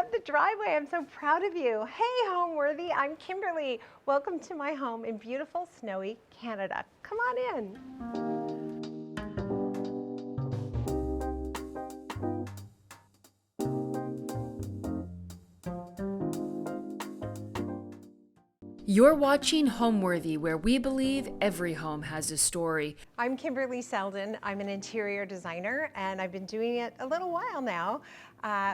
up the driveway. I'm so proud of you. Hey, Homeworthy, I'm Kimberly. Welcome to my home in beautiful, snowy Canada. Come on in. You're watching Homeworthy, where we believe every home has a story. I'm Kimberley Seldon. I'm an interior designer, and I've been doing it a little while now.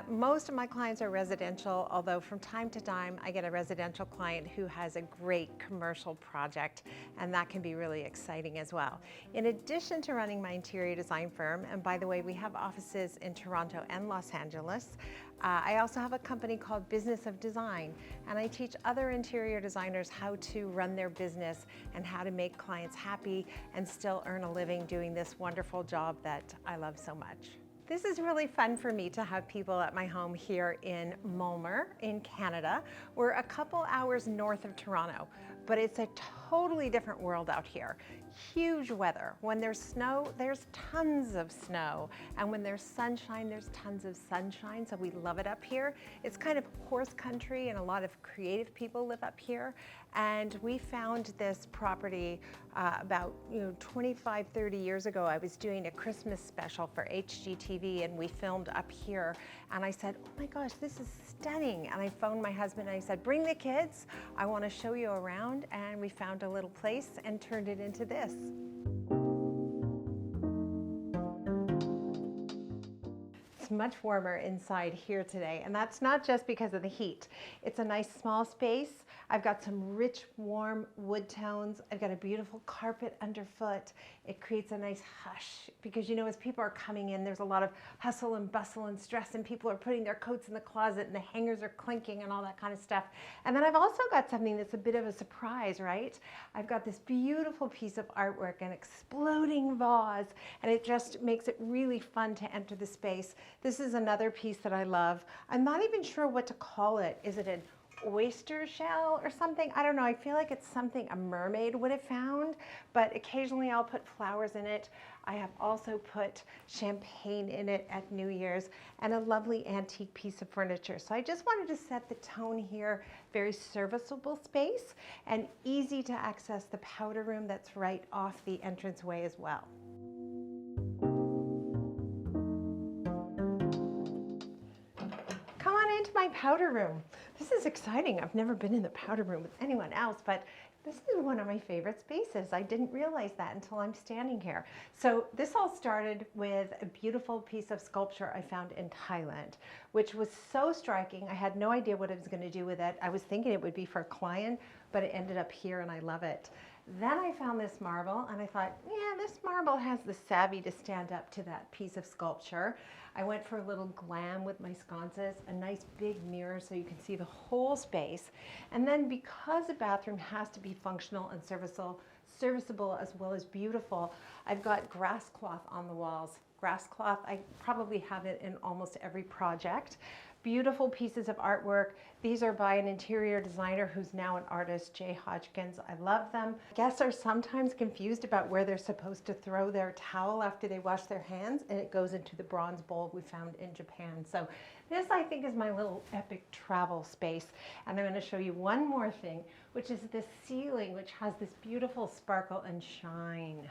Most of my clients are residential, although from time to time I get a residential client who has a great commercial project, and that can be really exciting as well. In addition to running my interior design firm, and by the way, we have offices in Toronto and Los Angeles, I also have a company called Business of Design, and I teach other interior designers how to run their business and how to make clients happy and still earn a living doing this wonderful job that I love so much. This is really fun for me to have people at my home here in Mulmer in Canada. We're a couple hours north of Toronto, but it's a totally different world out here. Huge weather. When there's snow, there's tons of snow. And when there's sunshine, there's tons of sunshine. So we love it up here. It's kind of horse country and a lot of creative people live up here. And we found this property about 25, 30 years ago. I was doing a Christmas special for HGTV and we filmed up here. And I said, oh my gosh, this is stunning. And I phoned my husband and I said, bring the kids. I want to show you around. And we found a little place and turned it into this. It's much warmer inside here today, and that's not just because of the heat. It's a nice small space. I've got some rich, warm wood tones. I've got a beautiful carpet underfoot. It creates a nice hush because, as people are coming in, there's a lot of hustle and bustle and stress, and people are putting their coats in the closet and the hangers are clinking and all that kind of stuff. And then I've also got something that's a bit of a surprise, right? I've got this beautiful piece of artwork, an exploding vase, and it just makes it really fun to enter the space. This is another piece that I love. I'm not even sure what to call it. Is it an oyster shell or something? I don't know. I feel like it's something a mermaid would have found, but occasionally I'll put flowers in it. I have also put champagne in it at New Year's and a lovely antique piece of furniture. So I just wanted to set the tone here. Very serviceable space and easy to access the powder room that's right off the entranceway as well. Into my powder room. This is exciting. I've never been in the powder room with anyone else, but this is one of my favorite spaces. I didn't realize that until I'm standing here. So this all started with a beautiful piece of sculpture I found in Thailand, which was so striking. I had no idea what I was going to do with it. I was thinking it would be for a client, but it ended up here and I love it. Then I found this marble and I thought, yeah, this marble has the savvy to stand up to that piece of sculpture. I went for a little glam with my sconces, a nice big mirror so you can see the whole space. And then because the bathroom has to be functional and serviceable as well as beautiful, I've got grass cloth on the walls. Grass cloth, I probably have it in almost every project. Beautiful pieces of artwork. These are by an interior designer who's now an artist, Jay Hodgkins. I love them. Guests are sometimes confused about where they're supposed to throw their towel after they wash their hands, and it goes into the bronze bowl we found in Japan. So this, I think, is my little epic travel space. And I'm going to show you one more thing, which is this ceiling, which has this beautiful sparkle and shine.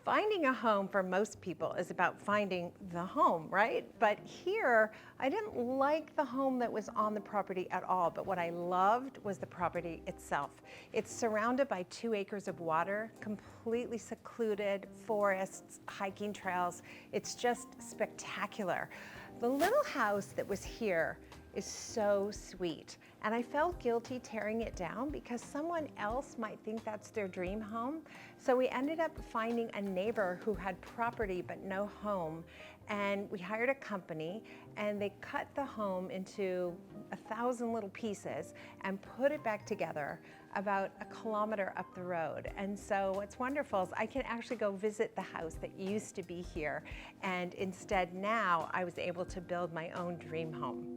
Finding a home for most people is about finding the home, right? But here, I didn't like the home that was on the property at all, but what I loved was the property itself. It's surrounded by 2 acres of water, completely secluded, forests, hiking trails. It's just spectacular. The little house that was here is so sweet. And I felt guilty tearing it down because someone else might think that's their dream home. So we ended up finding a neighbor who had property but no home. And we hired a company and they cut the home into 1,000 little pieces and put it back together about 1 kilometer up the road. And so what's wonderful is I can actually go visit the house that used to be here. And instead now I was able to build my own dream home.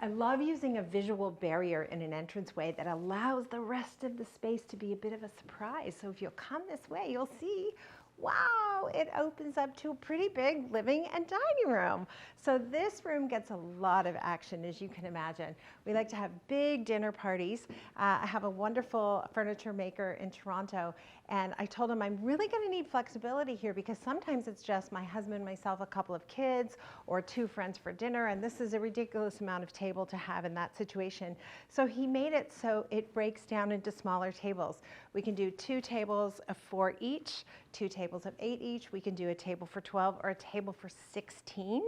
I love using a visual barrier in an entranceway that allows the rest of the space to be a bit of a surprise. So if you'll come this way, you'll see, wow, it opens up to a pretty big living and dining room. So this room gets a lot of action, as you can imagine. We like to have big dinner parties. I have a wonderful furniture maker in Toronto, and I told him I'm really going to need flexibility here because sometimes it's just my husband, myself, a couple of kids, or 2 friends for dinner, and this is a ridiculous amount of table to have in that situation. So he made it so it breaks down into smaller tables. We can do 2 tables of 4 each, 2 tables of 8 each. We can do a table for 12 or a table for 16.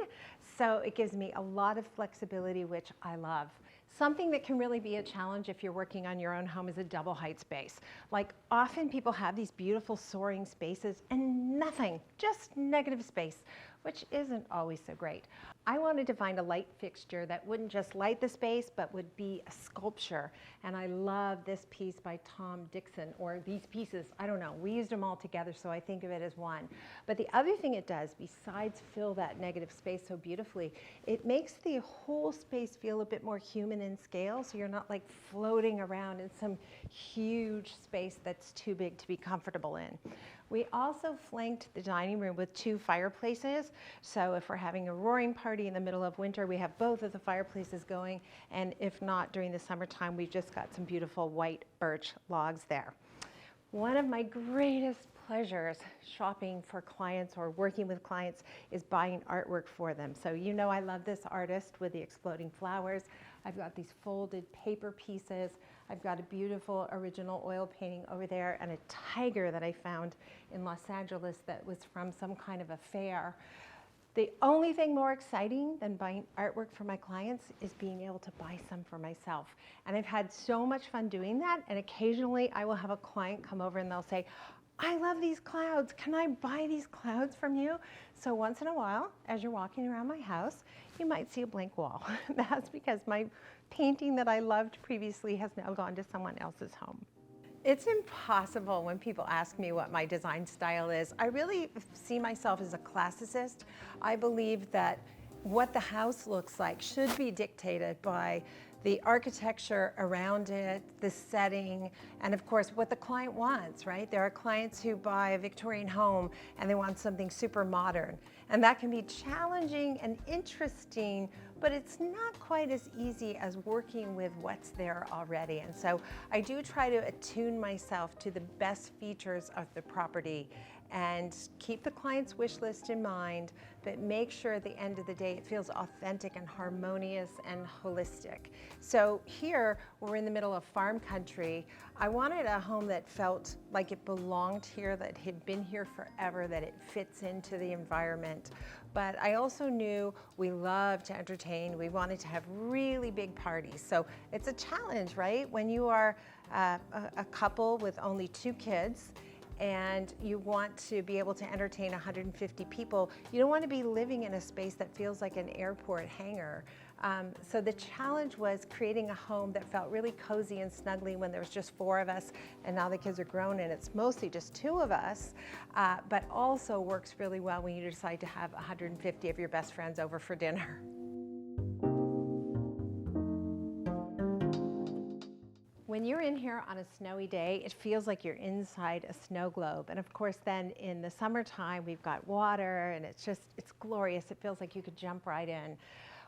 So it gives me a lot of flexibility, which I love. Something that can really be a challenge if you're working on your own home is a double height space. Like often people have these beautiful soaring spaces and nothing, just negative space, which isn't always so great. I wanted to find a light fixture that wouldn't just light the space, but would be a sculpture. And I love this piece by Tom Dixon, or these pieces, I don't know, we used them all together, so I think of it as one. But the other thing it does, besides fill that negative space so beautifully, it makes the whole space feel a bit more human in scale, so you're not like floating around in some huge space that's too big to be comfortable in. We also flanked the dining room with 2 fireplaces. So if we're having a roaring party in the middle of winter, we have both of the fireplaces going. And if not, during the summertime, we've just got some beautiful white birch logs there. One of my greatest pleasures shopping for clients or working with clients is buying artwork for them. So you know I love this artist with the exploding flowers. I've got these folded paper pieces. I've got a beautiful original oil painting over there and a tiger that I found in Los Angeles that was from some kind of a fair. The only thing more exciting than buying artwork for my clients is being able to buy some for myself. And I've had so much fun doing that, and occasionally I will have a client come over and they'll say, I love these clouds. Can I buy these clouds from you? So once in a while, as you're walking around my house, you might see a blank wall. That's because my painting that I loved previously has now gone to someone else's home. It's impossible when people ask me what my design style is. I really see myself as a classicist. I believe that what the house looks like should be dictated by the architecture around it, the setting, and of course what the client wants, right? There are clients who buy a Victorian home and they want something super modern. And that can be challenging and interesting, but it's not quite as easy as working with what's there already. And so I do try to attune myself to the best features of the property and keep the client's wish list in mind, but make sure at the end of the day it feels authentic and harmonious and holistic. So here, we're in the middle of farm country. I wanted a home that felt like it belonged here, that had been here forever, that it fits into the environment. But I also knew we love to entertain. We wanted to have really big parties. So it's a challenge, right? When you are a couple with only 2 kids, and you want to be able to entertain 150 people, you don't want to be living in a space that feels like an airport hangar. So the challenge was creating a home that felt really cozy and snuggly when there was just 4 of us, and now the kids are grown and it's mostly just 2 of us, but also works really well when you decide to have 150 of your best friends over for dinner. When you're in here on a snowy day, it feels like you're inside a snow globe. And of course, then in the summertime, we've got water and it's glorious. It feels like you could jump right in.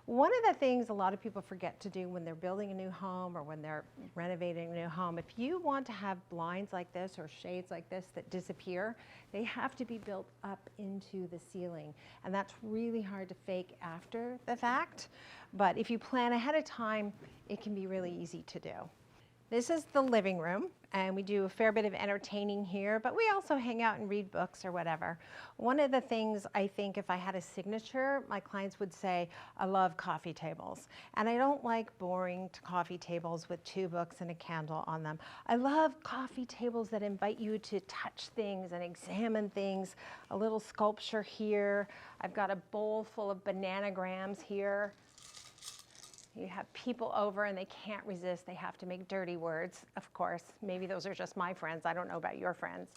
One of the things a lot of people forget to do when they're building a new home or when they're renovating a new home, if you want to have blinds like this or shades like this that disappear, they have to be built up into the ceiling. And that's really hard to fake after the fact. But if you plan ahead of time, it can be really easy to do. This is the living room, and we do a fair bit of entertaining here, but we also hang out and read books or whatever. One of the things I think if I had a signature, my clients would say, I love coffee tables. And I don't like boring coffee tables with 2 books and a candle on them. I love coffee tables that invite you to touch things and examine things. A little sculpture here. I've got a bowl full of bananagrams here. You have people over and they can't resist. They have to make dirty words, of course. Maybe those are just my friends. I don't know about your friends.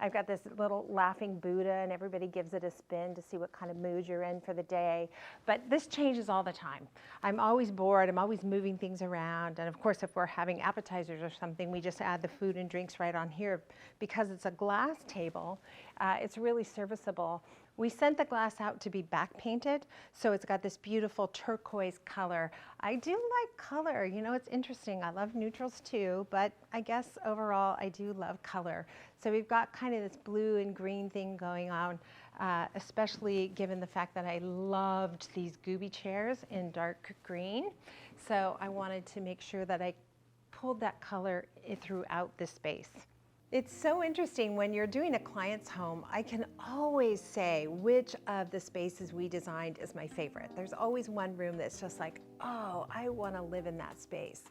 I've got this little laughing Buddha and everybody gives it a spin to see what kind of mood you're in for the day. But this changes all the time. I'm always bored. I'm always moving things around. And of course, if we're having appetizers or something, we just add the food and drinks right on here. Because it's a glass table, It's really serviceable. We sent the glass out to be back painted, so it's got this beautiful turquoise color. I do like color, you know, it's interesting. I love neutrals too, but I guess overall I do love color. So we've got kind of this blue and green thing going on, especially given the fact that I loved these Gooby chairs in dark green. So I wanted to make sure that I pulled that color throughout the space. It's so interesting when you're doing a client's home, I can always say which of the spaces we designed is my favorite. There's always one room that's just like, oh, I want to live in that space.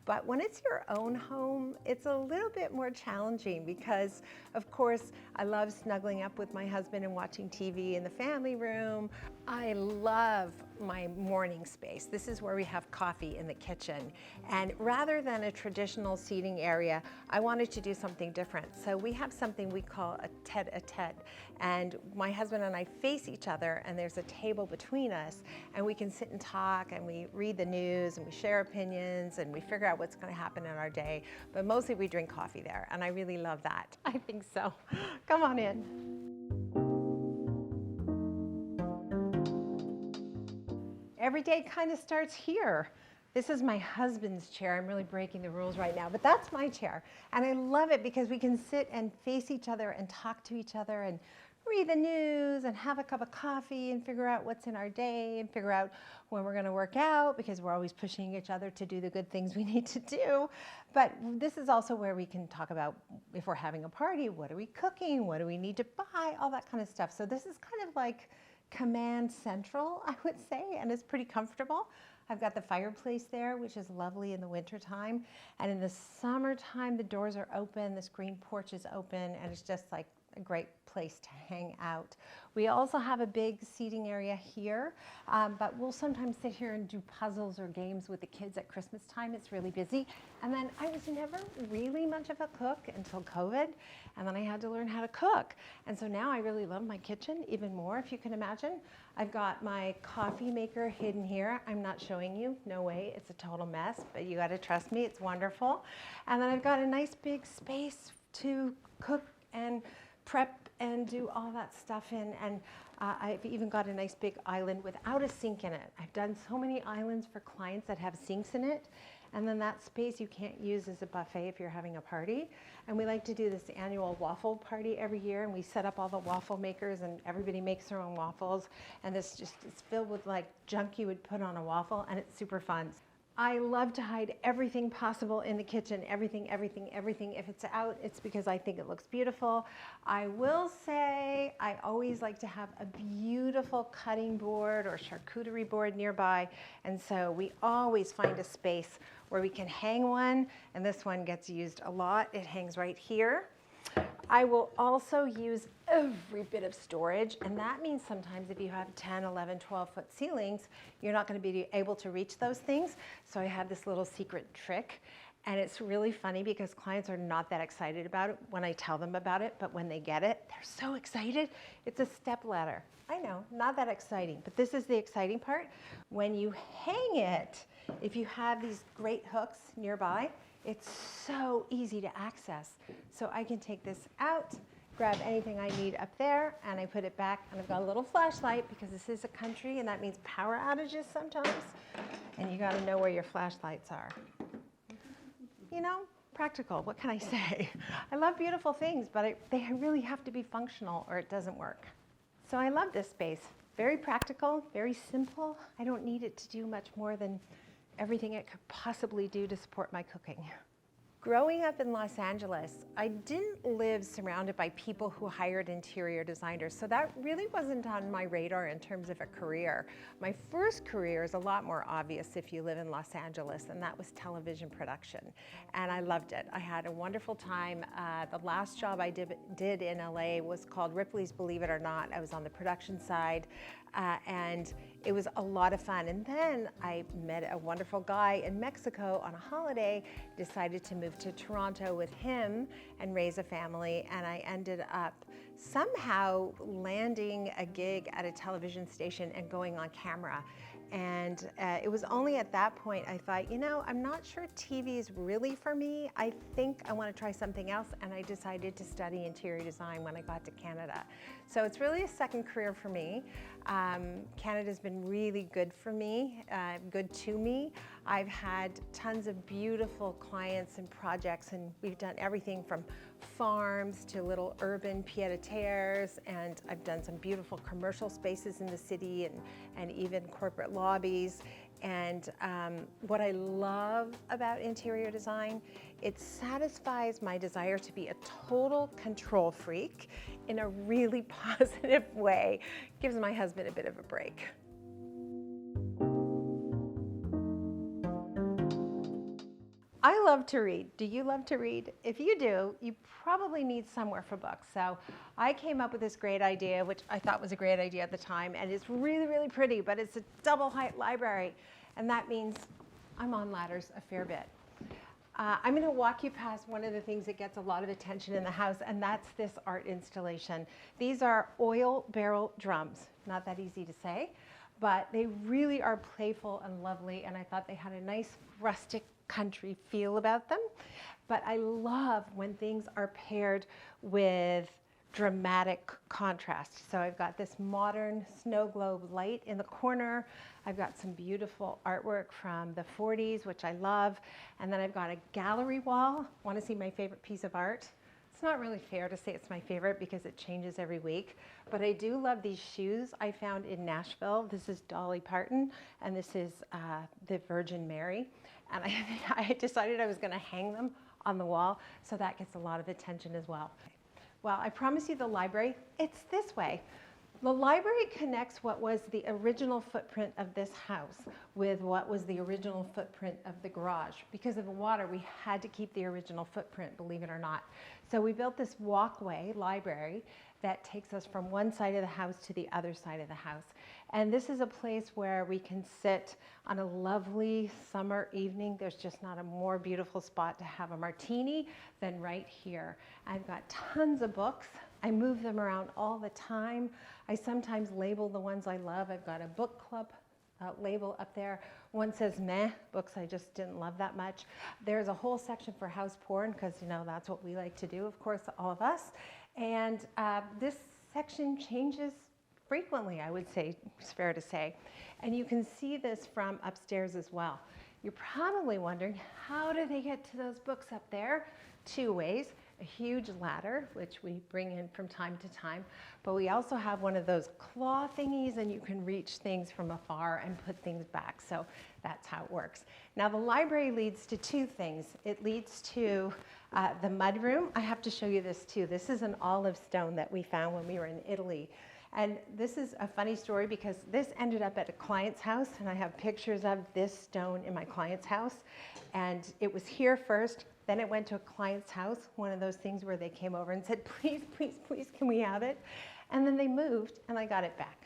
But when it's your own home, it's a little bit more challenging because, of course, I love snuggling up with my husband and watching TV in the family room. I love my morning space. This is where we have coffee in the kitchen. And rather than a traditional seating area, I wanted to do something different. So we have something we call a tete-a-tete. And my husband and I face each other, and there's a table between us, and we can sit and talk, and we read the news, and we share opinions, and we figure out what's going to happen in our day. But mostly we drink coffee there, and I really love that. I think so. Come on in. Every day kind of starts here. This is my husband's chair. I'm really breaking the rules right now, but that's my chair. And I love it because we can sit and face each other and talk to each other and read the news and have a cup of coffee and figure out what's in our day and figure out when we're going to work out, because we're always pushing each other to do the good things we need to do. But this is also where we can talk about if we're having a party, what are we cooking, what do we need to buy, all that kind of stuff. So this is kind of like command central, I would say, and it's pretty comfortable. I've got the fireplace there, which is lovely in the wintertime. And in the summertime, the doors are open, the screen porch is open, and it's just like a great place to hang out. We also have a big seating area here, but we'll sometimes sit here and do puzzles or games with the kids at Christmas time. It's really busy. And then I was never really much of a cook until COVID, and then I had to learn how to cook. And so now I really love my kitchen even more, if you can imagine. I've got my coffee maker hidden here. I'm not showing you, no way, it's a total mess, but you gotta trust me, it's wonderful. And then I've got a nice big space to cook and prep and do all that stuff in, and I've even got a nice big island without a sink in it. I've done so many islands for clients that have sinks in it, and then that space you can't use as a buffet if you're having a party. And we like to do this annual waffle party every year, and we set up all the waffle makers and everybody makes their own waffles, and this just is filled with like junk you would put on a waffle, and it's super fun. I love to hide everything possible in the kitchen, everything. If it's out, it's because I think it looks beautiful. I will say I always like to have a beautiful cutting board or charcuterie board nearby, and so we always find a space where we can hang one, and this one gets used a lot. It hangs right here. I will also use every bit of storage, and that means sometimes if you have 10, 11, 12-foot ceilings, you're not going to be able to reach those things. So I have this little secret trick, and it's really funny because clients are not that excited about it when I tell them about it, but when they get it, they're so excited. It's a step ladder. I know, not that exciting, but this is the exciting part. When you hang it, if you have these great hooks nearby, it's so easy to access. So I can take this out, grab anything I need up there, and I put it back, and I've got a little flashlight because this is a country, and that means power outages sometimes, and you gotta know where your flashlights are. You know, practical, what can I say? I love beautiful things, but they really have to be functional or it doesn't work. So I love this space. Very practical, very simple. I don't need it to do much more than everything it could possibly do to support my cooking. Growing up in Los Angeles, I didn't live surrounded by people who hired interior designers, so that really wasn't on my radar in terms of a career. My first career is a lot more obvious if you live in Los Angeles, and that was television production, and I loved it. I had a wonderful time. The last job I did in LA was called Ripley's Believe It or Not. I was on the production side, and it was a lot of fun. And then I met a wonderful guy in Mexico on a holiday, decided to move to Toronto with him and raise a family, and I ended up somehow landing a gig at a television station and going on camera. and it was only at that point I thought, you know, I'm not sure TV is really for me. I think I want to try something else, and I decided to study interior design when I got to Canada. So it's really a second career for me. Canada's been really good for me, good to me. I've had tons of beautiful clients and projects, and we've done everything from farms to little urban pied-à-terres, and I've done some beautiful commercial spaces in the city and even corporate lobbies. And what I love about interior design, it satisfies my desire to be a total control freak in a really positive way. Gives my husband a bit of a break. I love to read. Do you love to read? If you do, you probably need somewhere for books. So I came up with this great idea, which I thought was a great idea at the time, and it's really, really pretty, but it's a double height library. And that means I'm on ladders a fair bit. I'm going to walk you past one of the things that gets a lot of attention in the house, and that's this art installation. These are oil barrel drums. Not that easy to say, but they really are playful and lovely, and I thought they had a nice rustic country feel about them. But I love when things are paired with dramatic contrast. So I've got this modern snow globe light in the corner. I've got some beautiful artwork from the 40s, which I love. And then I've got a gallery wall. Want to see my favorite piece of art? It's not really fair to say it's my favorite because it changes every week, but I do love these shoes I found in Nashville. This is Dolly Parton, and this is the Virgin Mary. And I decided I was going to hang them on the wall, so that gets a lot of attention as well. Well, I promise you the library, it's this way. The library connects what was the original footprint of this house with what was the original footprint of the garage. Because of the water, we had to keep the original footprint, believe it or not. So we built this walkway library that takes us from one side of the house to the other side of the house. And this is a place where we can sit on a lovely summer evening. There's just not a more beautiful spot to have a martini than right here. I've got tons of books. I move them around all the time. I sometimes label the ones I love. I've got a book club label up there. One says meh, books I just didn't love that much. There's a whole section for house porn, because you know that's what we like to do, of course, all of us. And this section changes frequently, I would say, it's fair to say. And you can see this from upstairs as well. You're probably wondering, how do they get to those books up there? Two ways. A huge ladder, which we bring in from time to time, but we also have one of those claw thingies, and you can reach things from afar and put things back. So that's how it works. Now the library leads to two things. It leads to the mudroom. I have to show you this too. This is an olive stone that we found when we were in Italy. And this is a funny story because this ended up at a client's house, and I have pictures of this stone in my client's house. And it was here first, then it went to a client's house, one of those things where they came over and said, please, please, please, can we have it? And then they moved, and I got it back.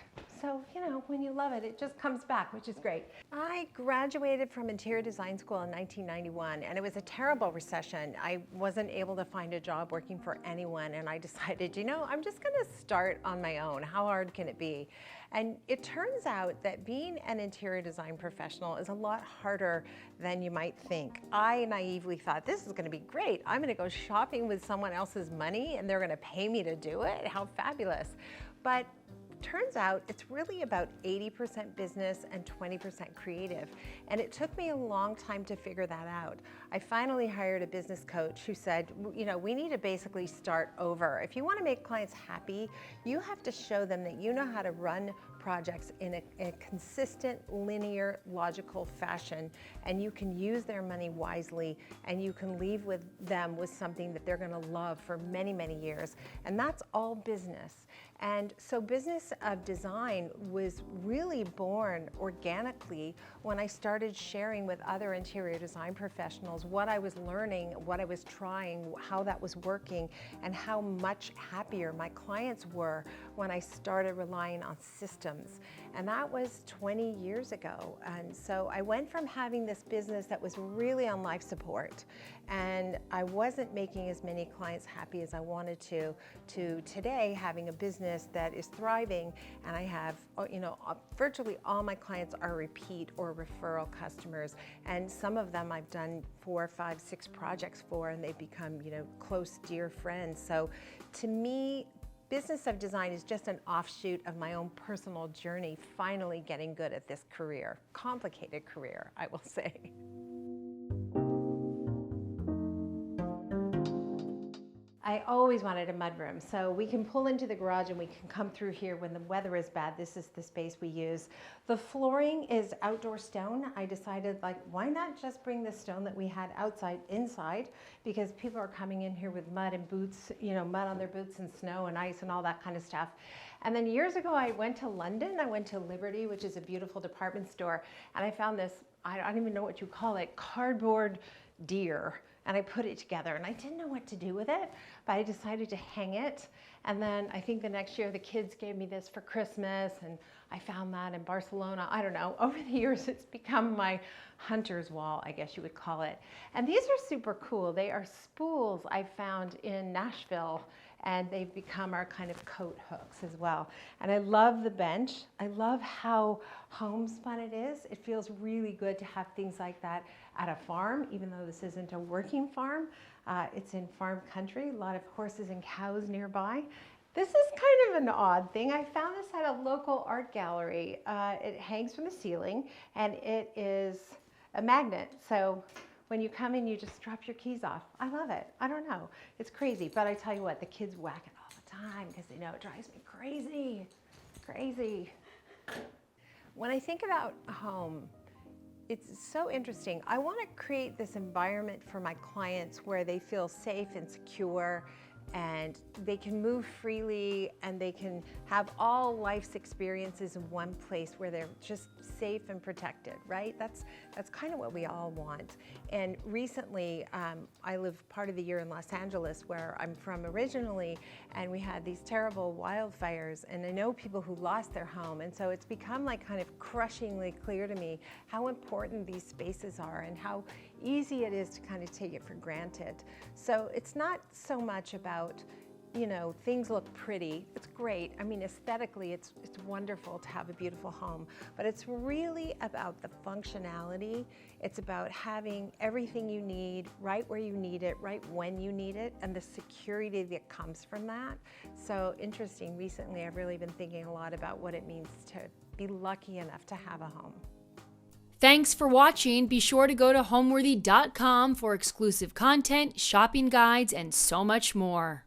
So, you know, when you love it, it just comes back, which is great. I graduated from interior design school in 1991, and it was a terrible recession. I wasn't able to find a job working for anyone, and I decided, you know, I'm just gonna start on my own. How hard can it be? And it turns out that being an interior design professional is a lot harder than you might think. I naively thought, this is gonna be great. I'm gonna go shopping with someone else's money, and they're gonna pay me to do it. How fabulous. But turns out it's really about 80% business and 20% creative. And it took me a long time to figure that out. I finally hired a business coach who said, you know, we need to basically start over. If you want to make clients happy, you have to show them that you know how to run projects in a consistent, linear, logical fashion, and you can use their money wisely, and you can leave with them with something that they're going to love for many, many years. And that's all business. And so business of design was really born organically when I started sharing with other interior design professionals what I was learning, what I was trying, how that was working, and how much happier my clients were when I started relying on systems systems. And that was 20 years ago. And so I went from having this business that was really on life support, and I wasn't making as many clients happy as I wanted to today having a business that is thriving, and I have, virtually all my clients are repeat or referral customers, and some of them I've done 4, 5, 6 projects for, and they've become, close, dear friends. So to me, Business of Design is just an offshoot of my own personal journey, finally getting good at this career. Complicated career, I will say. I always wanted a mudroom, so we can pull into the garage and we can come through here when the weather is bad. This is the space we use. The flooring is outdoor stone. I decided, why not just bring the stone that we had outside inside, because people are coming in here with mud and boots, mud on their boots and snow and ice and all that kind of stuff. And then years ago, I went to London. I went to Liberty, which is a beautiful department store, and I found this, I don't even know what you call it, cardboard deer. And I put it together, and I didn't know what to do with it, but I decided to hang it. And then I think the next year the kids gave me this for Christmas, and I found that in Barcelona. I don't know. Over the years, it's become my hunter's wall, I guess you would call it. And these are super cool. They are spools I found in Nashville, and they've become our kind of coat hooks as well. And I love the bench. I love how homespun it is. It feels really good to have things like that at a farm, even though this isn't a working farm. It's in farm country, a lot of horses and cows nearby. This is kind of an odd thing. I found this at a local art gallery. It hangs from the ceiling, and it is a magnet. So when you come in, you just drop your keys off. I love it. I don't know. It's crazy. But I tell you what, the kids whack it all the time because they know it drives me crazy. Crazy. When I think about home, it's so interesting. I want to create this environment for my clients where they feel safe and secure, and they can move freely, and they can have all life's experiences in one place where they're just safe and protected, right? That's kind of what we all want. And recently, I lived part of the year in Los Angeles, where I'm from originally, and we had these terrible wildfires, and I know people who lost their home, and so it's become kind of crushingly clear to me how important these spaces are and how easy it is to kind of take it for granted. So it's not so much about, things look pretty. It's great. I mean, aesthetically, it's wonderful to have a beautiful home, but it's really about the functionality. It's about having everything you need right where you need it, right when you need it, and the security that comes from that. So interesting, recently I've really been thinking a lot about what it means to be lucky enough to have a home. Thanks for watching. Be sure to go to homeworthy.com for exclusive content, shopping guides, and so much more.